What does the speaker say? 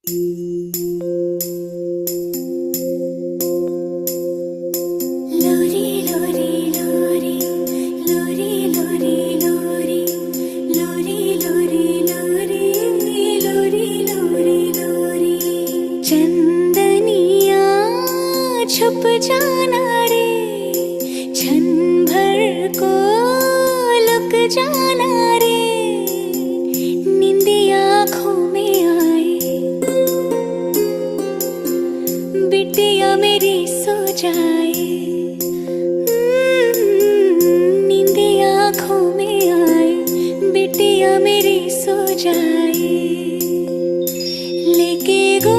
लोरी लोरी लोरी लोरी लोरी लोरी लोरी लोरी लोरी लोरी लोरी लोरी चंदनिया छुप जाना रे, क्षण भर को लुक जाना रे, निंदिया आँखों में आए, बिटिया मेरी सो जाए, निंदिया आँखों में आए, बिटिया मेरी सो जाए, लेके गो